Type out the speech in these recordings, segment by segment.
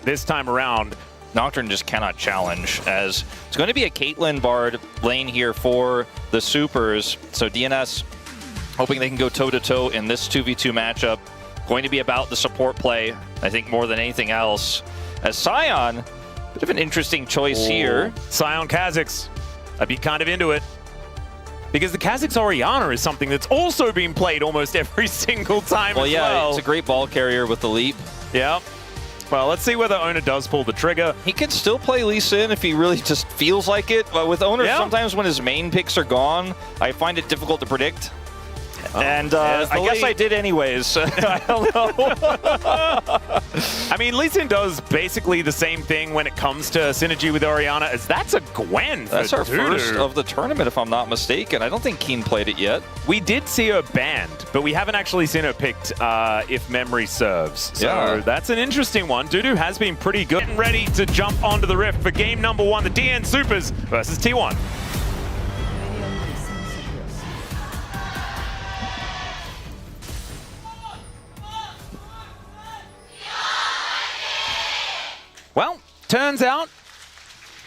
This time around, Nocturne just cannot challenge, as it's going to be a Caitlyn Bard lane here for the Supers. So DNS hoping they can go toe-to-toe in this 2v2 matchup. Going to be about the support play, I think, more than anything else. As Sion, bit of an interesting choice here. Sion Kha'Zix. I'd be kind of into it. Because the Kha'Zix Orianna is something that's also being played almost every single time as well. It's a great ball carrier with the leap. Yeah. Well, let's see whether Oner does pull the trigger. He could still play Lee Sin if he really just feels like it. But with Oner, sometimes when his main picks are gone, I find it difficult to predict. And I guess I did anyways. I don't know. I mean, Lee Sin does basically the same thing when it comes to synergy with Orianna, as that's a Gwen. That's our first of the tournament, if I'm not mistaken. I don't think Keen played it yet. We did see her banned, but we haven't actually seen her picked, if memory serves. So that's an interesting one. Dudu has been pretty good. Getting ready to jump onto the Rift for game number 1, the DN Supers versus T1. Well, turns out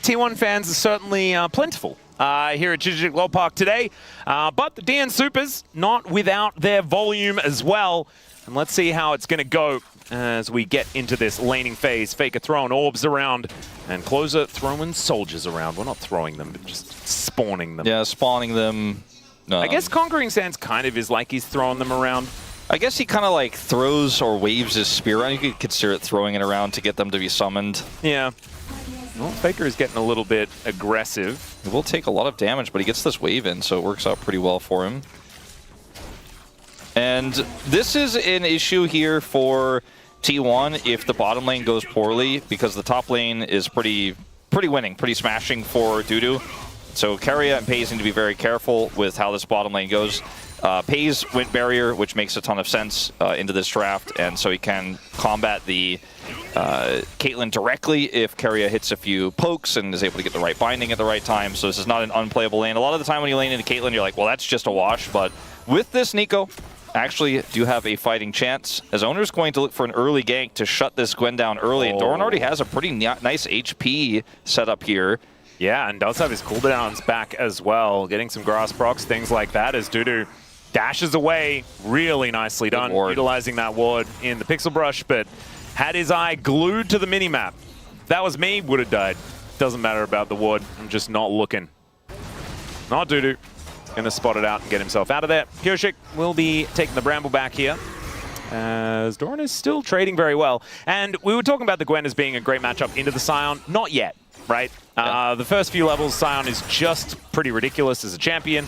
T1 fans are certainly plentiful here at Jijik Park today, but the DN Supers not without their volume as well. And let's see how it's going to go as we get into this laning phase. Faker throwing orbs around and Closer throwing soldiers around. We're not throwing them, but just spawning them. Yeah, spawning them. I guess Conquering Sands kind of is like he's throwing them around. I guess he kind of like throws or waves his spear around. You could consider it throwing it around to get them to be summoned. Yeah. Well, Faker is getting a little bit aggressive. He will take a lot of damage, but he gets this wave in, so it works out pretty well for him. And this is an issue here for T1 if the bottom lane goes poorly, because the top lane is pretty winning, pretty smashing for Dudu. So Keria and Paze need to be very careful with how this bottom lane goes. Paze went barrier, which makes a ton of sense into this draft, and so he can combat the Caitlyn directly if Keria hits a few pokes and is able to get the right binding at the right time. So this is not an unplayable lane. A lot of the time when you lane into Caitlyn, you're like, well, that's just a wash. But with this, Nico actually do have a fighting chance, as Oner's going to look for an early gank to shut this Gwen down early. And Doran already has a pretty nice HP setup here. Yeah, and does have his cooldowns back as well, getting some grass procs, things like that, as Dudu dashes away. Really nicely done, utilizing that ward in the Pixel Brush, but had his eye glued to the minimap. If that was me, would have died. Doesn't matter about the ward. I'm just not looking. Not Dudu. Gonna spot it out and get himself out of there. Pureshik will be taking the Bramble back here, as Doran is still trading very well. And we were talking about the Gwen as being a great matchup into the Sion. Not yet, right? Yeah. The first few levels, Sion is just pretty ridiculous as a champion.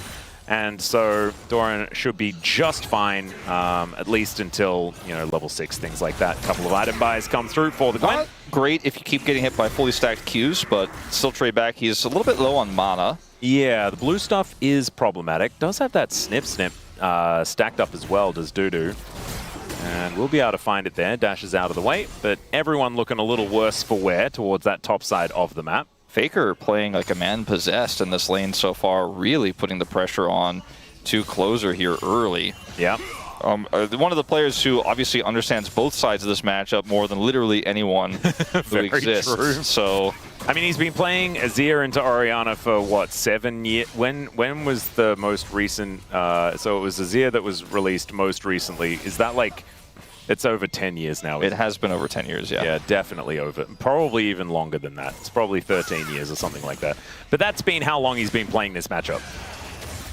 And so Doran should be just fine, at least until, you know, level 6, things like that. A couple of item buys come through for the Gwen. Not great if you keep getting hit by fully stacked Qs, but still trade back. He's a little bit low on mana. Yeah, the blue stuff is problematic. Does have that snip stacked up as well, does Dudu. And we'll be able to find it there. Dashes out of the way, but everyone looking a little worse for wear towards that top side of the map. Faker playing like a man possessed in this lane so far, really putting the pressure on to Closer here early. Yeah. One of the players who obviously understands both sides of this matchup more than literally anyone who exists. True. So, I mean, he's been playing Azir into Orianna for what, 7 years? When was the most recent? So it was Azir that was released most recently. Is that like? It's over 10 years now. It has been over 10 years, yeah. Yeah, definitely over. Probably even longer than that. It's probably 13 years or something like that. But that's been how long he's been playing this matchup.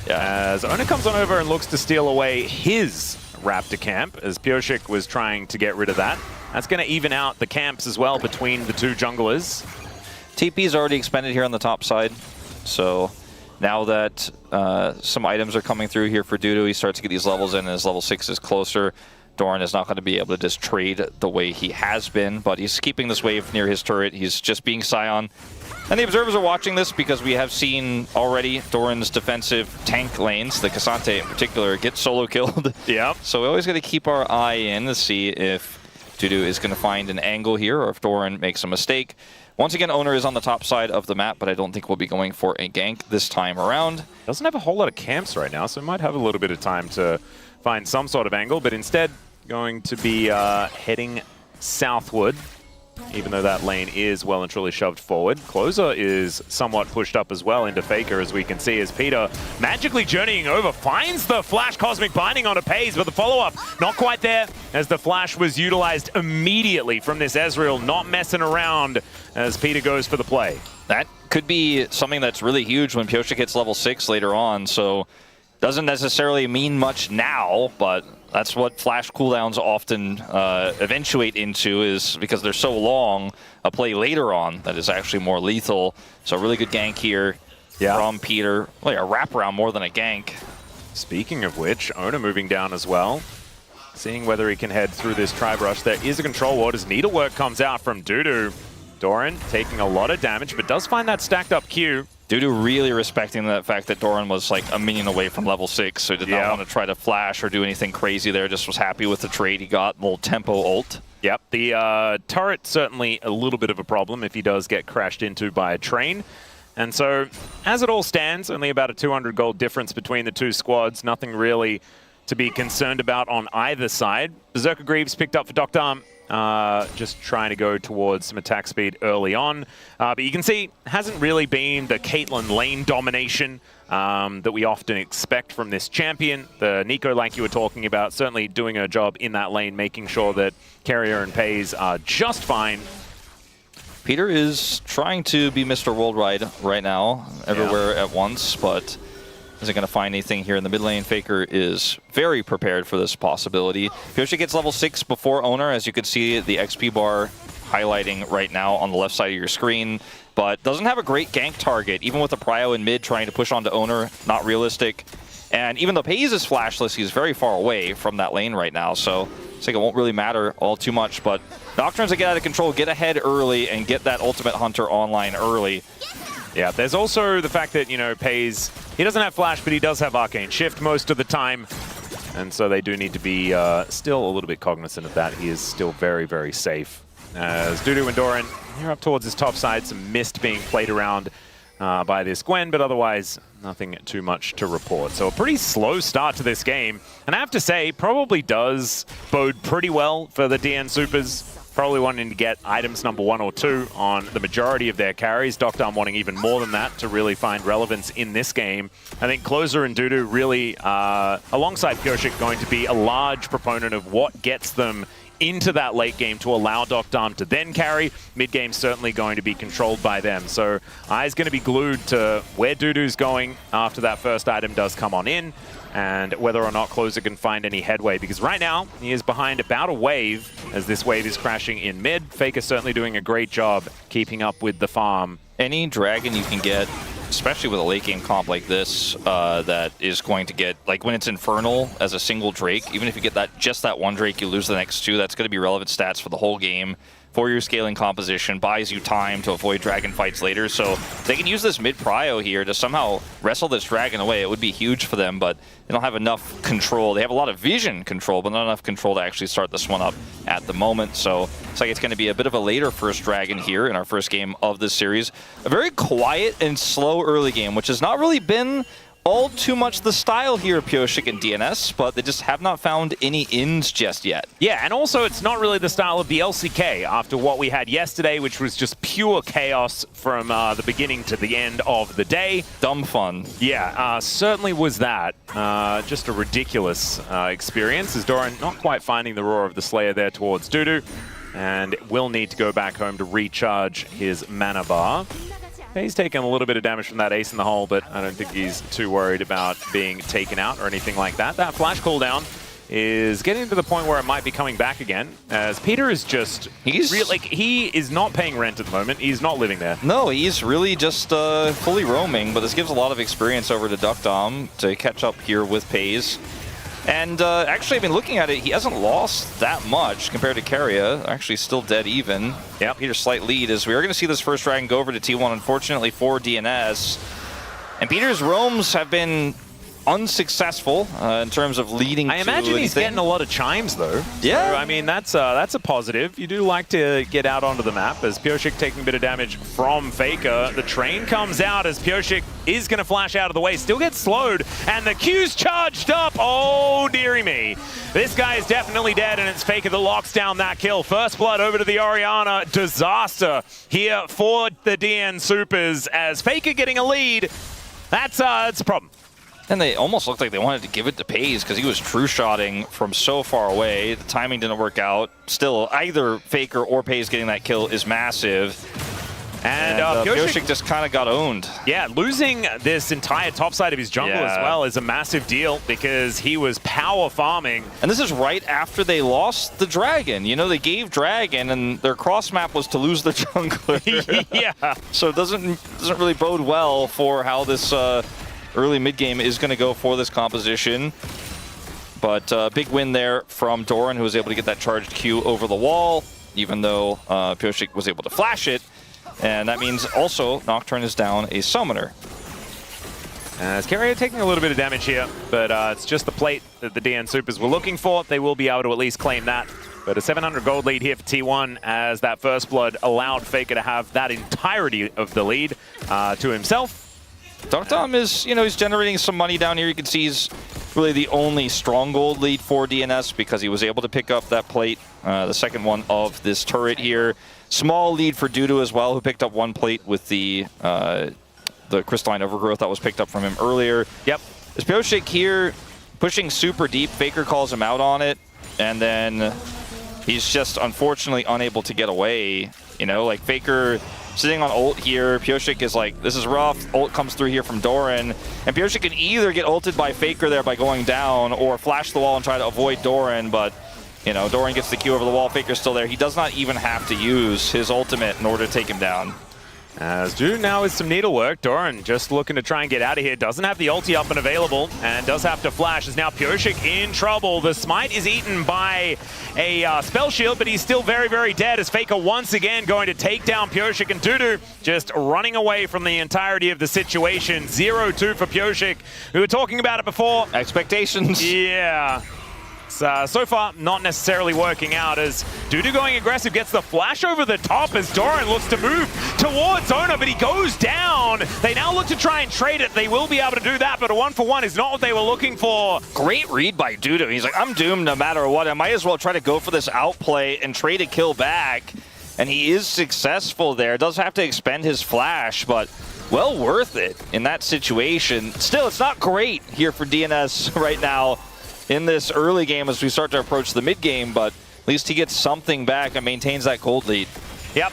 Yeah. As Oner comes on over and looks to steal away his Raptor camp, as Pureshik was trying to get rid of that. That's going to even out the camps as well between the two junglers. TP's already expended here on the top side. So now that some items are coming through here for Dudu, he starts to get these levels in, and his level 6 is closer. Doran is not going to be able to just trade the way he has been, but he's keeping this wave near his turret. He's just being Sion. And the observers are watching this because we have seen already Doran's defensive tank lanes, the Cassante in particular, get solo killed. Yeah. So we always got to keep our eye in to see if Dudu is going to find an angle here or if Doran makes a mistake. Once again, Oner is on the top side of the map, but I don't think we'll be going for a gank this time around. Doesn't have a whole lot of camps right now, so we might have a little bit of time to find some sort of angle, but instead going to be heading southward even though that lane is well and truly shoved forward. Closer is somewhat pushed up as well into Faker, as we can see, as Peter magically journeying over, finds the flash cosmic binding onto Pays, but the follow-up not quite there, as the flash was utilized immediately from this Ezreal, not messing around as Peter goes for the play. That could be something that's really huge when Pyosik hits level 6 later on, so doesn't necessarily mean much now, but that's what flash cooldowns often eventuate into, is because they're so long, a play later on that is actually more lethal. So a really good gank here from Peter. Like a wraparound more than a gank. Speaking of which, Oner moving down as well. Seeing whether he can head through this tribe rush. There is a control ward as Needlework comes out from Dudu. Doran taking a lot of damage, but does find that stacked up Q. Dudu really respecting the fact that Doran was like a minion away from level 6, so he did not want to try to flash or do anything crazy there, just was happy with the trade he got, little tempo ult. Yep, the turret certainly a little bit of a problem if he does get crashed into by a train. And so, as it all stands, only about a 200 gold difference between the two squads, nothing really to be concerned about on either side. Berserker Greaves picked up for Dr. Just trying to go towards some attack speed early on. But you can see, hasn't really been the Caitlyn lane domination that we often expect from this champion. The Nico, like you were talking about, certainly doing her job in that lane, making sure that Keria and Pays are just fine. Peter is trying to be Mr. Worldwide right now, everywhere at once, but isn't going to find anything here in the mid lane. Faker is very prepared for this possibility. Pyosik gets level 6 before Oner, as you can see the XP bar highlighting right now on the left side of your screen, but doesn't have a great gank target, even with the prio in mid trying to push onto Oner, not realistic. And even though Pays is flashless, he's very far away from that lane right now, so I think it won't really matter all too much, but Nocturnes to get out of control, get ahead early, and get that Ultimate Hunter online early. Yeah, there's also the fact that, you know, Pays, he doesn't have Flash, but he does have Arcane Shift most of the time. And so they do need to be still a little bit cognizant of that. He is still very, very safe. As Dudu and Doran, here up towards his top side, some mist being played around by this Gwen, but otherwise nothing too much to report. So a pretty slow start to this game. And I have to say, probably does bode pretty well for the DN Supers. Probably wanting to get items number 1 or 2 on the majority of their carries. Dr. wanting even more than that to really find relevance in this game. I think Closer and Dudu really, alongside Pyosik, going to be a large proponent of what gets them into that late game to allow Dr. to then carry. Mid game certainly going to be controlled by them. So eyes going to be glued to where Dudu's going after that first item does come on in, and whether or not Closer can find any headway, because right now he is behind about a wave as this wave is crashing in mid. Faker certainly doing a great job keeping up with the farm. Any dragon you can get, especially with a late game comp like this, that is going to get, like when it's Infernal as a single Drake, even if you get that just that one Drake, you lose the next 2, that's going to be relevant stats for the whole game. For your scaling composition, buys you time to avoid dragon fights later, so they can use this mid prio here to somehow wrestle this dragon away. It would be huge for them, but they don't have enough control. They have a lot of vision control, but not enough control to actually start this one up at the moment. So it's like it's going to be a bit of a later first dragon here in our first game of this series. A very quiet and slow early game, which has not really been all too much the style here of Pyosik and DNS, but they just have not found any ins just yet. Yeah, and also it's not really the style of the LCK after what we had yesterday, which was just pure chaos from the beginning to the end of the day. Dumb fun. Yeah, certainly was that. Just a ridiculous experience, as Doran not quite finding the roar of the Slayer there towards Dudu, and will need to go back home to recharge his mana bar. He's taken a little bit of damage from that ace in the hole, but I don't think he's too worried about being taken out or anything like that. That flash cooldown is getting to the point where it might be coming back again, as Peter is just... he is not paying rent at the moment. He's not living there. No, he's really just fully roaming, but this gives a lot of experience over to Duckdom to catch up here with Pays. And actually, I've been looking at it, he hasn't lost that much compared to Keria. Actually, still dead even. Yeah, Peter's slight lead is we are going to see this first dragon go over to T1, unfortunately, for DNS. And Peter's roams have been unsuccessful in terms of leading I imagine he's getting a lot of chimes, though. Yeah. So, I mean, that's a positive. You do like to get out onto the map as Pyosik taking a bit of damage from Faker. The train comes out as Pyosik is going to flash out of the way, still gets slowed, and the Q's charged up. Oh, dearie me. This guy is definitely dead, and it's Faker that locks down that kill. First blood over to the Orianna. Disaster here for the DN Supers as Faker getting a lead. That's a problem. And they almost looked like they wanted to give it to Pays because he was true-shotting from so far away. The timing didn't work out. Still, either Faker or Pays getting that kill is massive. And Pyosik just kind of got owned. Yeah, losing this entire top side of his jungle as well is a massive deal because he was power farming. And this is right after they lost the Dragon. You know, they gave Dragon and their cross map was to lose the jungler. Yeah. So it doesn't really bode well for how this early mid-game is going to go for this composition. But big win there from Doran, who was able to get that charged Q over the wall, even though Pyosik was able to flash it. And that means also Nocturne is down a summoner. As Keria taking a little bit of damage here, but it's just the plate that the DN Supers were looking for. They will be able to at least claim that. But a 700 gold lead here for T1 as that first blood allowed Faker to have that entirety of the lead to himself. Dom is, you know, he's generating some money down here. You can see he's really the only strong gold lead for DNS because he was able to pick up that plate, the second one of this turret here. Small lead for Dudu as well, who picked up one plate with the crystalline overgrowth that was picked up from him earlier. Yep. As Pyosik here pushing super deep, Faker calls him out on it, and then he's just unfortunately unable to get away. You know, like Faker sitting on ult here, Pyosik is like, this is rough. Ult comes through here from Doran, and Pyosik can either get ulted by Faker there by going down or flash the wall and try to avoid Doran, but you know, Doran gets the Q over the wall, Faker's still there. He does not even have to use his ultimate in order to take him down. As Dudu now with some needlework, Doran just looking to try and get out of here. Doesn't have the ulti up and available, and does have to flash. Is now Pyosik in trouble. The smite is eaten by a spell shield, but he's still very, very dead as Faker once again going to take down Pyosik, and Dudu just running away from the entirety of the situation. 0-2 for Pyosik. We were talking about it before. Expectations. Yeah. So far, not necessarily working out as Dudu going aggressive, gets the flash over the top as Doran looks to move towards Oner, but he goes down. They now look to try and trade it. They will be able to do that, but a 1-for-1 is not what they were looking for. Great read by Dudu. He's like, I'm doomed no matter what. I might as well try to go for this outplay and trade a kill back. And he is successful there. Does have to expend his flash, but well worth it in that situation. Still, it's not great here for DNS right now in this early game as we start to approach the mid-game, but at least he gets something back and maintains that gold lead. Yep.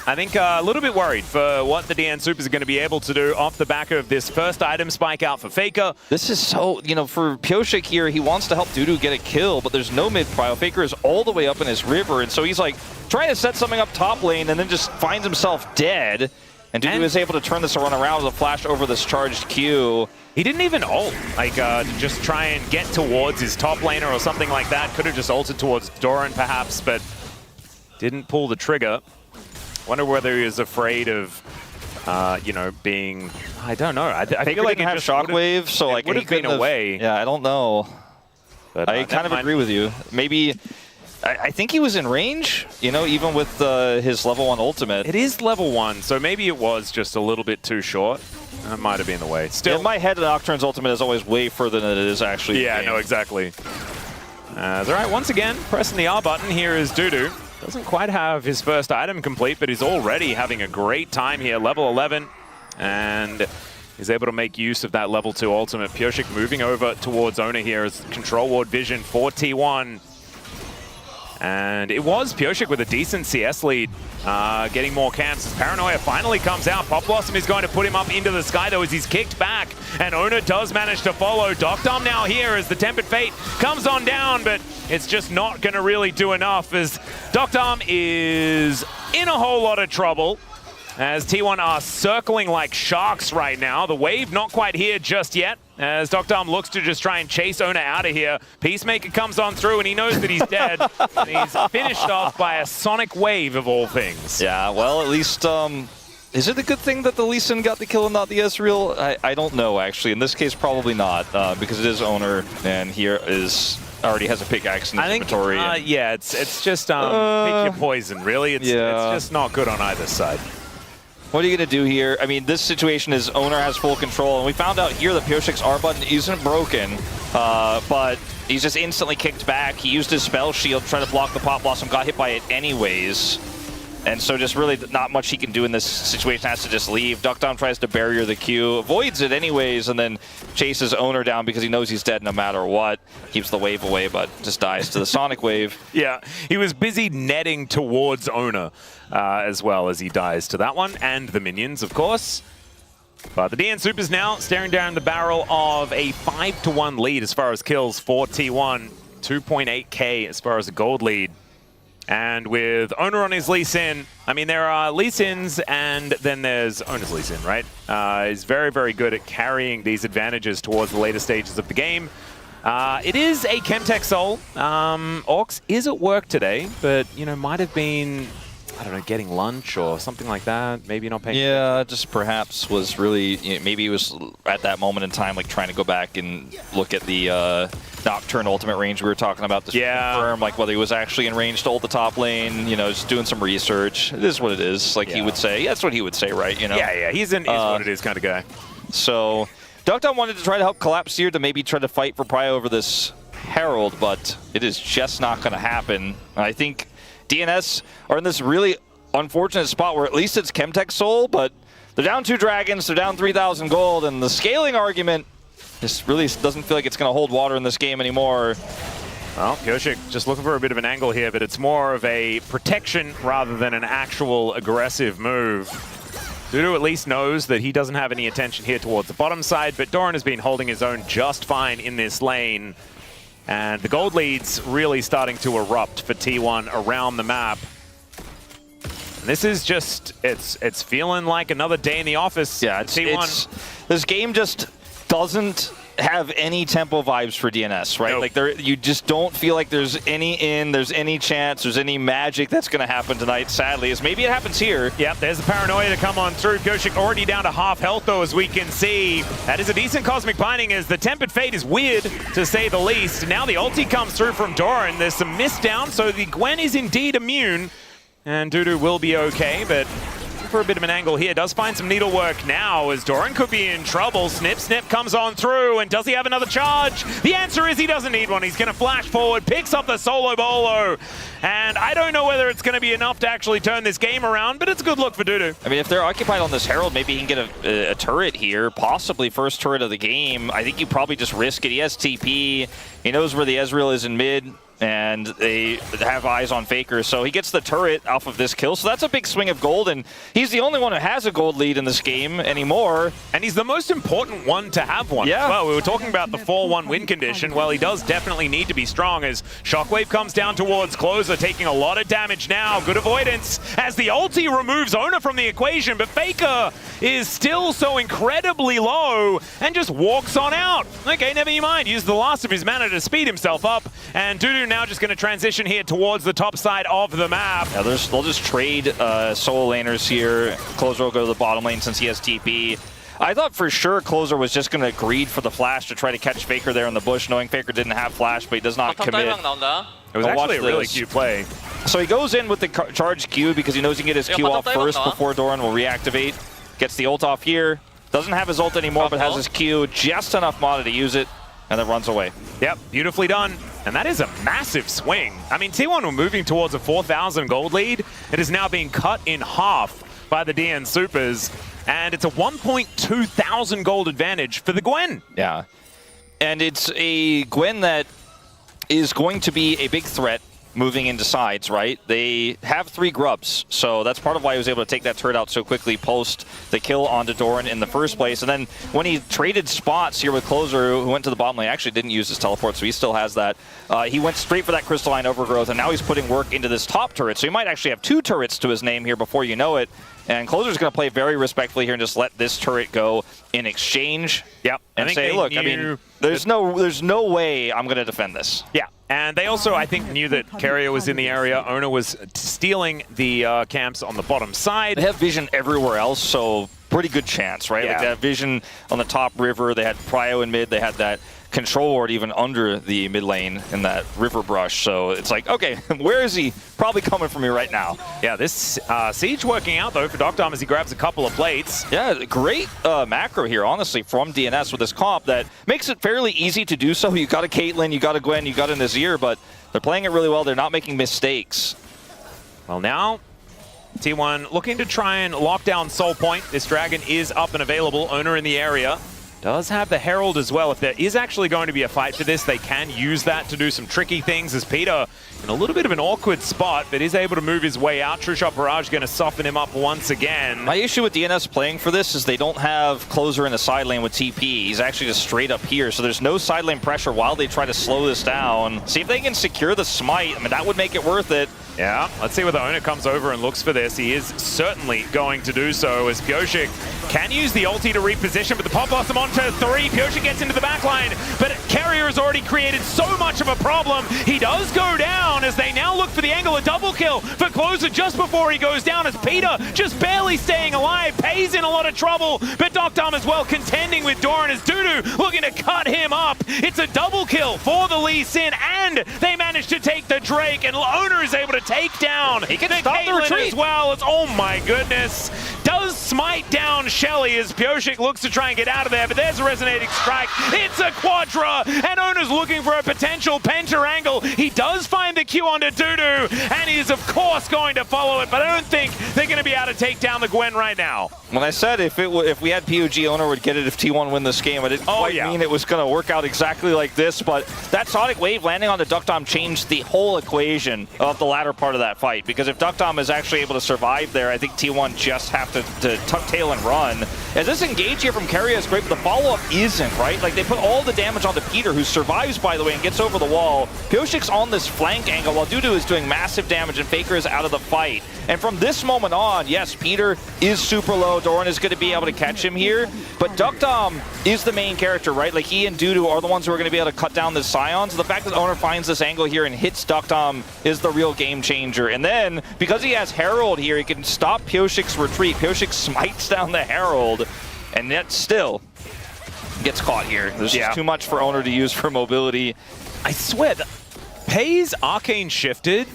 I think a little bit worried for what the DN Supers are going to be able to do off the back of this first item spike out for Faker. This is so, you know, for Pyosik here, he wants to help Dudu get a kill, but there's no mid-prio. Faker is all the way up in his river, and so he's like trying to set something up top lane and then just finds himself dead. And Dudu is able to turn this around with a flash over this charged Q. He didn't even ult, like just try and get towards his top laner or something like that. Could have just ulted towards Doran perhaps, but didn't pull the trigger. Wonder whether he was afraid of, you know, being, I don't know. I feel like it have shockwave, so like would have been away. Yeah, I don't know. But I kind of agree with you. Maybe. I think he was in range, you know, even with his level 1 ultimate. It is level 1, so maybe it was just a little bit too short. That might have been the way. Still, in my head, Nocturne's ultimate is always way further than it is actually. Yeah, no, exactly. All right, once again, pressing the R button here is Dudu. Doesn't quite have his first item complete, but he's already having a great time here. Level 11, and is able to make use of that level 2 ultimate. Pyosik moving over towards Oner here as control ward vision for T1. And it was Pyosik with a decent CS lead, getting more camps as Paranoia finally comes out. Pop Blossom is going to put him up into the sky though as he's kicked back, and Oner does manage to follow. Dom now here as the Tempered Fate comes on down, but it's just not going to really do enough as Dom is in a whole lot of trouble. As T1 are circling like sharks right now. The wave not quite here just yet, as Dom looks to just try and chase Oner out of here. Peacemaker comes on through and he knows that he's dead. And he's finished off by a sonic wave of all things. Yeah, well, at least Is it a good thing that the Lee Sin got the kill and not the Ezreal? I don't know, actually. In this case, probably not, because it is Oner, and he already has a pickaxe in his inventory. Yeah, it's just pick your poison, really. It's just not good on either side. What are you going to do here? I mean, this situation is Oner has full control, and we found out here that Pioshik's R button isn't broken, but he's just instantly kicked back. He used his spell shield to try to block the Pop Blossom, got hit by it anyways. And so just really not much he can do in this situation, has to just leave. Duckdown tries to barrier the Q, avoids it anyways, and then chases Oner down because he knows he's dead no matter what. Keeps the wave away, but just dies to the Sonic wave. Yeah, he was busy netting towards Oner as well as he dies to that one, and the minions, of course. But the DN Supers now staring down the barrel of a 5-1 lead as far as kills for T1. 2.8k as far as a gold lead. And with Oner on his Lee Sin, I mean, there are Lee Sins and then there's Oner's Lee Sin, right? He's very, very good at carrying these advantages towards the later stages of the game. It is a Chemtech Soul. Orcs is at work today, but, you know, might have been, I don't know, getting lunch or something like that. Maybe not paying. Yeah, just perhaps was really, you know, maybe he was at that moment in time, like trying to go back and look at the Nocturne ultimate range we were talking about this confirm, like whether he was actually in range to ult the top lane, you know, just doing some research. It is what it is, like he would say. Yeah, that's what he would say, right? You know? Yeah, he's an what it is kind of guy. So, Duckdown wanted to try to help Collapse here to maybe try to fight for Prio over this Herald, but it is just not going to happen. I think DNS are in this really unfortunate spot where at least it's Chemtech Soul, but they're down 2 dragons, they're down 3,000 gold, and the scaling argument just really doesn't feel like it's going to hold water in this game anymore. Well, Pioshik just looking for a bit of an angle here, but it's more of a protection rather than an actual aggressive move. Dudu at least knows that he doesn't have any attention here towards the bottom side, but Doran has been holding his own just fine in this lane. And the gold lead's really starting to erupt for T1 around the map. And this is just, it's feeling like another day in the office. Yeah, T1. This game just doesn't have any tempo vibes for DNS, right? Nope. Like you just don't feel like there's any chance, there's any magic that's going to happen tonight, sadly, as maybe it happens here. Yep, there's the paranoia to come on through. Pioshik already down to half health, though, as we can see. That is a decent Cosmic Binding, as the Tempered Fate is weird, to say the least. Now the ulti comes through from Doran. There's some miss down, so the Gwen is indeed immune. And Dudu will be okay, but for a bit of an angle here. Does find some needlework now as Doran could be in trouble. Snip comes on through, and does he have another charge? The answer is he doesn't need one. He's going to flash forward, picks up the solo bolo, and I don't know whether it's going to be enough to actually turn this game around, but it's a good look for Dudu. I mean, if they're occupied on this Herald, maybe he can get a turret here, possibly first turret of the game. I think you probably just risk it. He has TP. He knows where the Ezreal is in mid, and they have eyes on Faker, so he gets the turret off of this kill, so that's a big swing of gold, and he's the only one who has a gold lead in this game anymore. And he's the most important one to have one. Yeah. Well, we were talking about the 4-1 win condition. Well, he does definitely need to be strong as Shockwave comes down towards Closer, taking a lot of damage now. Good avoidance as the ulti removes Oner from the equation, but Faker is still so incredibly low and just walks on out. Okay, never you mind. Used the last of his mana to speed himself up, and Dudu now just going to transition here towards the top side of the map. Yeah, they'll just trade solo laners here. Closer will go to the bottom lane since he has TP. I thought for sure Closer was just going to greed for the flash to try to catch Faker there in the bush, knowing Faker didn't have flash, but he does not commit. It was actually a really cute play. So he goes in with the charge Q because he knows he can get his Q off first before Doran will reactivate. Gets the ult off here. Doesn't have his ult anymore, but has his Q, just enough mana to use it, and then runs away. Yep, beautifully done. And that is a massive swing. I mean, T1 were moving towards a 4,000 gold lead. It is now being cut in half by the DN Supers, and it's a 1.2 thousand gold advantage for the Gwen. Yeah, and it's a Gwen that is going to be a big threat moving into sides, right? They have 3 grubs, so that's part of why he was able to take that turret out so quickly post the kill onto Doran in the first place. And then when he traded spots here with Closer, who went to the bottom lane, actually didn't use his teleport, so he still has that. He went straight for that crystalline overgrowth, and now he's putting work into this top turret. So he might actually have 2 turrets to his name here before you know it. And Closer's going to play very respectfully here and just let this turret go in exchange. Yep. And say, look, I mean, There's no way I'm going to defend this. Yeah, and they also, I think, knew that Keria was in the area. Oner was stealing the camps on the bottom side. They have vision everywhere else, so pretty good chance, right? Yeah. Like they have vision on the top river. They had Prio in mid. They had that control ward even under the mid lane in that river brush. So it's like, okay, where is he? Probably coming for me right now. Yeah, this siege working out, though, for Doctom as he grabs a couple of plates. Yeah, great macro here, honestly, from DNS with this comp that makes it fairly easy to do so. You got a Caitlyn, you got a Gwen, you got a Nazir, but they're playing it really well. They're not making mistakes. Well, now T1 looking to try and lock down Soul Point. This dragon is up and available. Oner in the area. Does have the Herald as well. If there is actually going to be a fight for this, they can use that to do some tricky things as Peter in a little bit of an awkward spot, but is able to move his way out. True Shot Barrage going to soften him up once again. My issue with DNS playing for this is they don't have closer in the side lane with TP. He's actually just straight up here, so there's no side lane pressure while they try to slow this down. See if they can secure the smite. I mean, that would make it worth it. Yeah, let's see whether Oner comes over and looks for this. He is certainly going to do so as Pyosik can use the ulti to reposition, but the pop blossom onto 3. Pyosik gets into the backline, but Keria has already created so much of a problem. He does go down as they now look for the angle. A double kill for Closer just before he goes down as Peter just barely staying alive. Pays in a lot of trouble, but Doctom as well contending with Doran as Dudu looking to cut him up. It's a double kill for the Lee Sin, and they manage to take the Drake, and Oner is able to take down he can the stop the Caitlyn retreat as well. It's, oh my goodness. Does smite down Shelly as Pyosik looks to try and get out of there, but there's a resonating strike. It's a Quadra, and Oner's looking for a potential Penta angle. He does find the Q onto Dudu, and he is of course going to follow it, but I don't think they're going to be able to take down the Gwen right now. When I said if we had PUG, Oner would get it if T1 win this game, I didn't quite mean it was going to work out exactly like this, but that Sonic Wave landing on the Doctom changed the whole equation of the latter part of that fight, because if Doctom is actually able to survive there, I think T1 just have to tuck tail and run. As this engage here from Keria is great, but the follow-up isn't, right? Like, they put all the damage onto Peter, who survives, by the way, and gets over the wall. Pyosik's on this flank angle while Dudu is doing massive damage and Faker is out of the fight. And from this moment on, yes, Peter is super low. Doran is going to be able to catch him here, but Doctom is the main character, right? Like, he and Dudu are the ones who are going to be able to cut down the Scions. The fact that Oner finds this angle here and hits Doctom is the real game changer. And then, because he has Herald here, he can stop Pyosik's retreat. Pyosik smites down the Herald, and yet still gets caught here. There's just too much for Oner to use for mobility. I swear, Pei's Arcane shifted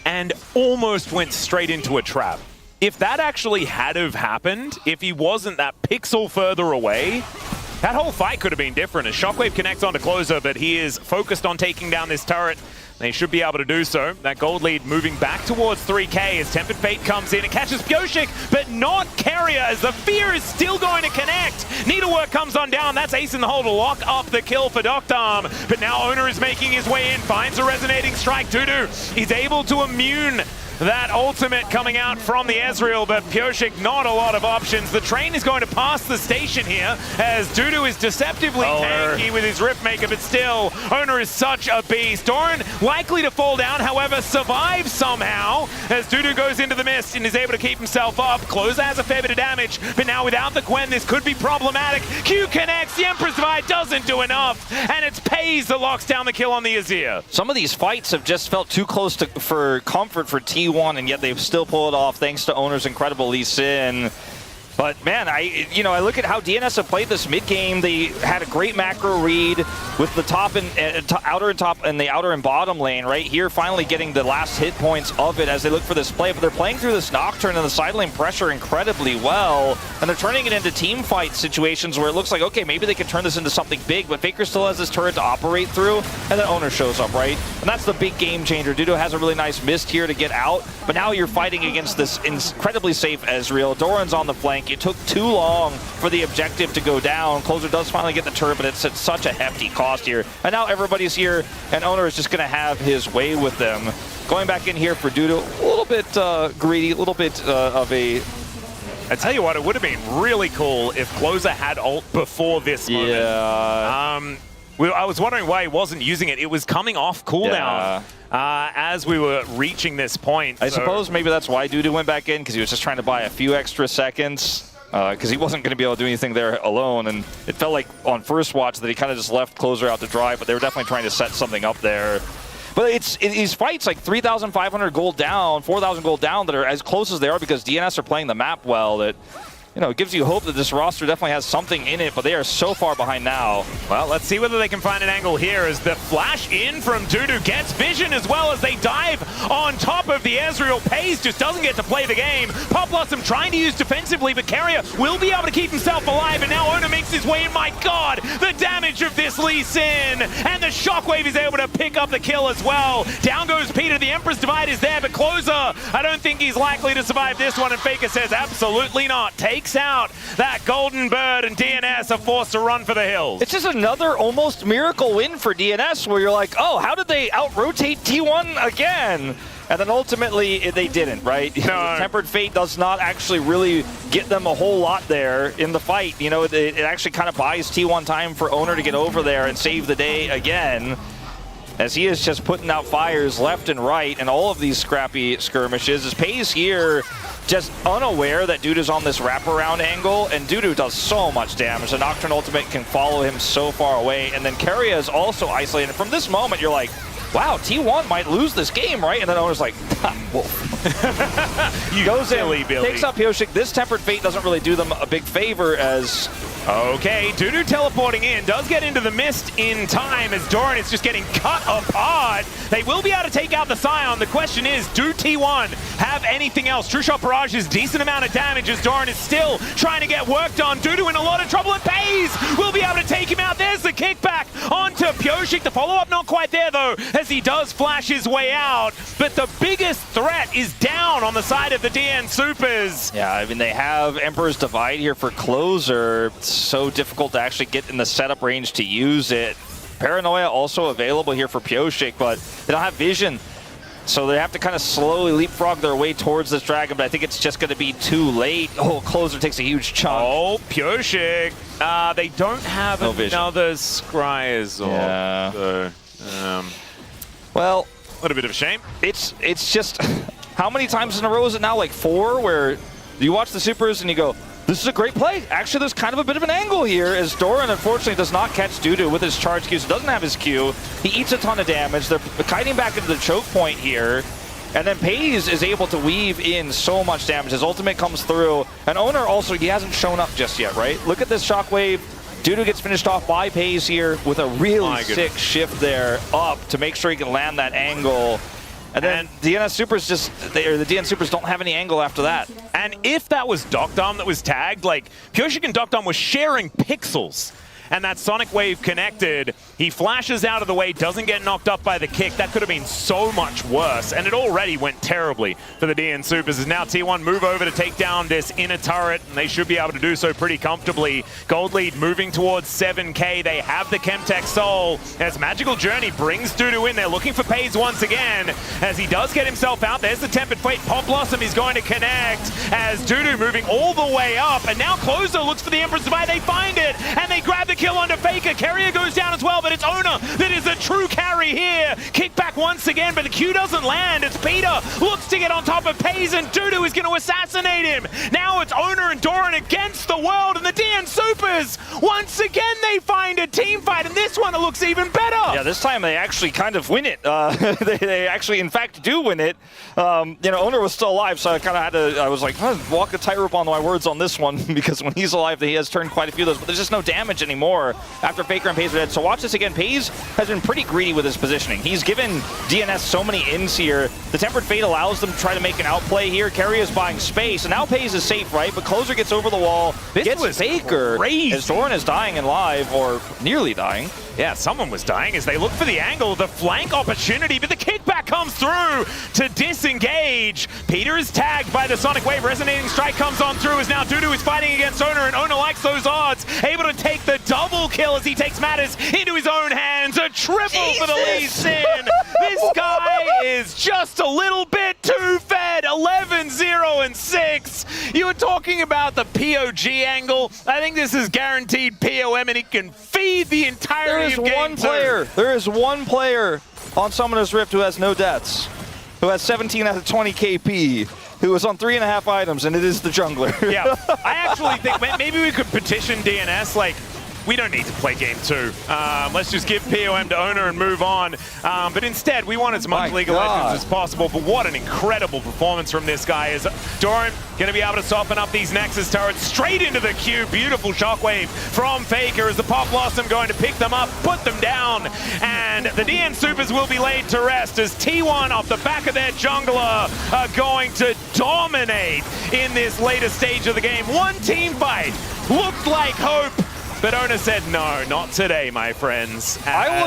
and almost went straight into a trap. If that actually had have happened, if he wasn't that pixel further away, that whole fight could have been different. As Shockwave connects onto Closer, but he is focused on taking down this turret. They should be able to do so. That gold lead moving back towards 3K as Tempered Fate comes in. It catches Pyosik, but not Keria, as the fear is still going to connect. Needlework comes on down. That's Ace in the hole to lock up the kill for Doctom. But now Oner is making his way in, finds a resonating strike. Dudu, he's able to immune that ultimate coming out from the Ezreal, but Pyosik not a lot of options. The train is going to pass the station here as Dudu is deceptively tanky with his Riftmaker, but still, Oner is such a beast. Doran likely to fall down, however, survives somehow as Dudu goes into the mist and is able to keep himself up. Closer has a fair bit of damage, but now without the Gwen, this could be problematic. Q connects, the Emperor's Divide doesn't do enough, and it's Pei's that locks down the kill on the Azir. Some of these fights have just felt too close for comfort for T1, and yet they still pull it off thanks to Oner's incredible Lee Sin. But man, I look at how DNS have played this mid game. They had a great macro read with the top and outer and top and the outer and bottom lane right here, finally getting the last hit points of it as they look for this play. But they're playing through this Nocturne and the side lane pressure incredibly well, and they're turning it into team fight situations where it looks like, okay, maybe they can turn this into something big. But Faker still has this turret to operate through, and then Oner shows up, right? And that's the big game changer. Dudu has a really nice mist here to get out, but now you're fighting against this incredibly safe Ezreal. Doran's on the flank. It took too long for the objective to go down. Closer does finally get the turret, but it's at such a hefty cost here. And now everybody's here, and Oner is just going to have his way with them. Going back in here for Dudu, a little bit greedy, a little bit of a... I tell you what, it would have been really cool if Closer had ult before this moment. Yeah. I was wondering why he wasn't using it. It was coming off cooldown as we were reaching this point. I suppose maybe that's why Dudu went back in, because he was just trying to buy a few extra seconds. because he wasn't going to be able to do anything there alone. And it felt like on first watch that he kind of just left Closer out to dry, but they were definitely trying to set something up there. But it's these fights like 3,500 gold down, 4,000 gold down that are as close as they are because DNS are playing the map well that, you know, it gives you hope that this roster definitely has something in it, but they are so far behind now. Well, let's see whether they can find an angle here as the flash in from Dudu gets vision as well as they dive on top of the Ezreal. Pays just doesn't get to play the game. Pop Blossom trying to use defensively, but Keria will be able to keep himself alive, and now Oner makes his way in. My God, the damage of this Lee Sin, and the Shockwave is able to pick up the kill as well. Down goes Peter, the Emperor's Divide is there, but Closer, I don't think he's likely to survive this one, and Faker says absolutely not. Takes out that Golden Bird, and DNS are forced to run for the hills. It's just another almost miracle win for DNS where you're like, oh, how did they out-rotate T1 again? And then ultimately, they didn't, right? No. Tempered Fate does not actually really get them a whole lot there in the fight. You know, it actually kind of buys T1 time for Oner to get over there and save the day again, as he is just putting out fires left and right, and all of these scrappy skirmishes. As Pays here, just unaware that Dudu's on this wraparound angle, and Dudu does so much damage. The Nocturne ultimate can follow him so far away, and then Keria is also isolated. From this moment, you're like, wow, T1 might lose this game, right? And then Oner's like, wolf. You goes silly in, Billy. takes up Pioshik. This Tempered Fate doesn't really do them a big favor as... Okay, Dudu teleporting in, does get into the mist in time as Doran is just getting cut apart. They will be able to take out the Scion. The question is, do T1 have anything else? True Shot Barrage is decent amount of damage as Doran is still trying to get work done. Dudu in a lot of trouble, and Pays will be able to take him out. There's the kickback onto Pioshik. The follow-up not quite there though, as he does flash his way out. But the biggest threat is down on the side of the DN Supers. Yeah, I mean, they have Emperor's Divide here for Closer. It's so difficult to actually get in the setup range to use it. Paranoia also available here for Pioshik, but they don't have vision. So they have to kind of slowly leapfrog their way towards this dragon, but I think it's just going to be too late. Oh, Closer takes a huge chunk. Oh, Pioshik. They don't have another Scryers. Yeah. So, well, a little bit of a shame. It's just, how many times in a row is it now? Like 4, where you watch the Supers and you go, this is a great play. Actually, there's kind of a bit of an angle here as Doran, unfortunately, does not catch Dudu with his charge Q, so doesn't have his Q. He eats a ton of damage. They're kiting back into the choke point here. And then Pays is able to weave in so much damage. His ultimate comes through. And Oner also, he hasn't shown up just yet, right? Look at this shockwave. Dudu gets finished off by Pays here with a really sick shift there up to make sure he can land that angle. And then the DNS Supers the DN Supers don't have any angle after that. And if that was Docdom that was tagged, like, Pioshik and Docdom was sharing pixels. And that Sonic Wave connected. He flashes out of the way, doesn't get knocked up by the kick. That could have been so much worse. And it already went terribly for the DN Supers. As now T1 move over to take down this inner turret. And they should be able to do so pretty comfortably. Gold lead moving towards 7K. They have the Chemtech Soul. As Magical Journey brings Dudu in. They're looking for Pays once again. As he does get himself out. There's the Tempered Fate. Pop Blossom is going to connect. As Dudu moving all the way up. And now Closer looks for the Emperor's Divide. They find it. And they grab the kill onto Faker. Keria goes down as well, but it's Oner that is the true carry here. Kickback once again, but the Q doesn't land. It's Peter looks to get on top of Pays, and Dudu is going to assassinate him. Now it's Oner and Doran against the world, and the DN Supers, once again, they find a team fight, and this one it looks even better. Yeah, this time they actually kind of win it. They actually, in fact, do win it. You know, Oner was still alive, so I kind of had to, I was like, walk a tightrope on my words on this one, because when he's alive, he has turned quite a few of those, but there's just no damage anymore after Faker and Pays are dead. So watch this again. Pays has been pretty greedy with his positioning. He's given DNS so many ins here. The Tempered Fate allows them to try to make an outplay here. Keria is buying space, and now Pays is safe, right? But Closer gets over the wall, gets Faker, as Doran is dying in live, or nearly dying. Yeah, someone was dying as they look for the angle, the flank opportunity, but the kickback comes through to disengage. Peter is tagged by the Sonic Wave. Resonating Strike comes on through as now Dudu is fighting against Oner, and Oner likes those odds. Able to take the double kill as he takes matters into his own hands. A triple for the Lee Sin. This guy is just a little bit too fed. 11-0-6. You were talking about the POG angle. I think this is guaranteed POM, and he can feed the entirety of game 2. There is one player on Summoner's Rift who has no deaths, who has 17 out of 20 KP. who was on 3.5 items, and it is the jungler. Yeah, I actually think maybe we could petition DNS, like, we don't need to play game 2. Let's just give POM to Oner and move on. But instead, we want as much League of Legends as possible. But what an incredible performance from this guy. Is Doran going to be able to soften up these Nexus turrets straight into the queue? Beautiful shockwave from Faker as the Pop Blossom going to pick them up, put them down. And the DN Supers will be laid to rest as T1 off the back of their jungler are going to dominate in this later stage of the game. One team fight looked like hope. But Oner said, no, not today, my friends.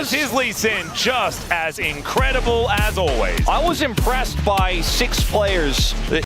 His Lee Sin just as incredible as always. I was impressed by 6 players